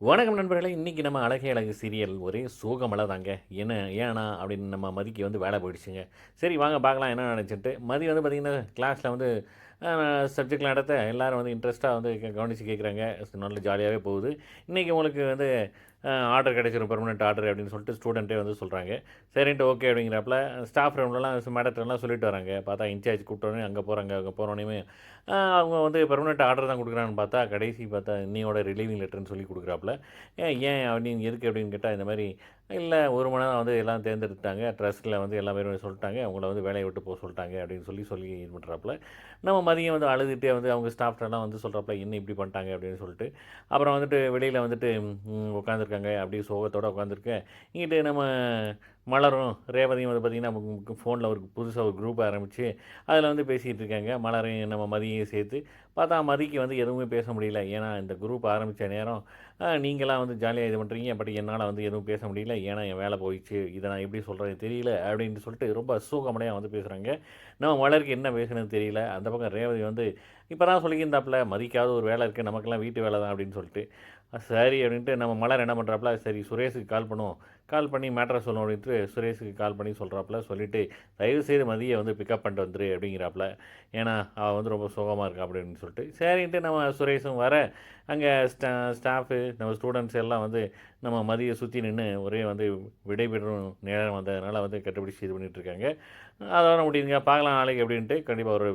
வணக்கம் நண்பர்களே! இன்னைக்கு நம்ம அழகே அழகு சீரியல் ஒரே சோகமல தாங்க. ஏன்னா அப்படின்னு நம்ம மதிக்கு வந்து வேலை போயிடுச்சுங்க. சரி வாங்க பார்க்கலாம் என்ன நடந்துச்சுன்ட்டு. மதி வந்து பார்த்தீங்கன்னா, கிளாஸ்ல வந்து அ சப்ஜெக்ட்லாம் நடத்த எல்லாரும் வந்து இன்ட்ரெஸ்ட்டா வந்து கவனிச்சு கேட்குறாங்க. நல்ல ஜாலியாவே போகுது. இன்னைக்கு உங்களுக்கு வந்து ஆர்டர் கிடைச்சிரும் பெர்மனன்ட் ஆர்டர் அப்படின்னு சொல்லிட்டு ஸ்டூடெண்ட்டே வந்து சொல்றாங்க. சரின்ட்டு ஓகே அப்படிங்கிறாப்புல ஸ்டாஃப் ரூம்லலாம் மேடம்ட்டலாம் சொல்லிட்டு வராங்க. பார்த்தா இன்சார்ஜ் கூப்பிட்டோனே அங்க போறாங்க. அங்க போனோனேயுமே அவங்க வந்து பெர்மனன்ட் ஆர்டர் தான் குடுக்குறாங்கன்னு பார்த்தா, கடைசி பார்த்தா இன்னையோட ரிலீவிங் லெட்டர்ன்னு சொல்லி குடுக்குறாப்புல. ஏன் அப்படின்னு எதுக்கு அப்படின்னு கேட்டா, இந்த மாரி இல்ல 1 மணி நேரம் வந்து எல்லாம் தேர்ந்தெடுத்துட்டாங்க. ட்ரஸ்ட்ல வந்து எல்லா பேரும் சொல்ட்டாங்க. உங்கள வந்து வேலைய விட்டு சொல்ட்டாங்க அப்படின்னு சொல்லி இது பண்றாப்புல. நம்ம மதியம் வந்து அழுதுட்டே வந்து அவங்க ஸ்டாஃப்ட்டலாம் வந்து சொல்றாப்புல, என்ன இப்படி பண்ணிட்டாங்க அப்படின்னு சொல்லிட்டு. அப்புறம் வந்துட்டு வெளியில வந்துட்டு உட்காந்துருக்காங்க. அப்படியே சோகத்தோட உட்காந்துருக்கேன். இங்கிட்டு நம்ம மலரும், ரேவதியும் வந்து பார்த்தீங்கன்னா, ஃபோன்ல ஒரு புதுசா ஒரு குரூப் ஆரம்பிச்சு, அதில வந்து பேசிட்டு இருக்காங்க. மலரையும் நம்ம மதியையும் சேர்த்து. பார்த்தா மதிக்கு வந்து எதுவுமே பேச முடியல. ஏன்னா இந்த குரூப் ஆரம்பிச்ச நேரம், நீங்கலாம் வந்து ஜாலியா இது பண்றீங்க. பட் என்னால வந்து எதுவும் பேச முடியல. ஏன்னா என் வேலை போயிடுச்சு. இத நான் எப்படி சொல்றதுன்னு தெரியல. அப்படின்னு சொல்லிட்டு ரொம்ப சூகமனையா வந்து பேசுறாங்க. நம்ம மலருக்கு என்ன பேசுறதுன்னு தெரியல. அந்த பக்கம் ரேவதி வந்து இப்ப தான் சொல்லியிருந்தாப்புல, மதிக்காவது ஒரு வேலை இருக்கு. நமக்கெல்லாம் வீட்டு வேலை தான் அப்படின்னு சொல்லிட்டு. சரி அப்படின்ட்டு நம்ம மலர் என்ன பண்றாப்புல, சரி சுரேஷுக்கு கால் பண்ணுவோம். கால் பண்ணி மேட்டர சொல்லுவோம் அப்படின்ட்டு சுரேஷுக்கு கால் பண்ணி சொல்றாப்புல. சொல்லிட்டு தயவுசெய்து மதிய வந்து பிக்கப் பண்ணிட்டு வந்துரு அப்படிங்கிறாப்புல. ஏன்னா, அவ வந்து ரொம்ப சோகமா இருக்கா அப்படின்னு சொல்லிட்டு. சரின்ட்டு நம்ம சுரேஷும் வர, அங்க ஸ்டாஃபு, நம்ம ஸ்டூடண்ட்ஸ் எல்லாம் வந்து நம்ம மதிய சுத்தி நின்னு ஒரே வந்து விடைபெறும் நேரம் வந்ததுனால வந்து கண்டுபிடிச்சு இது பண்ணிட்டு இருக்காங்க. அதோட முடியுதுங்க. பார்க்கலாம் நாளைக்கு அப்படின்ட்டு கண்டிப்பா ஒரு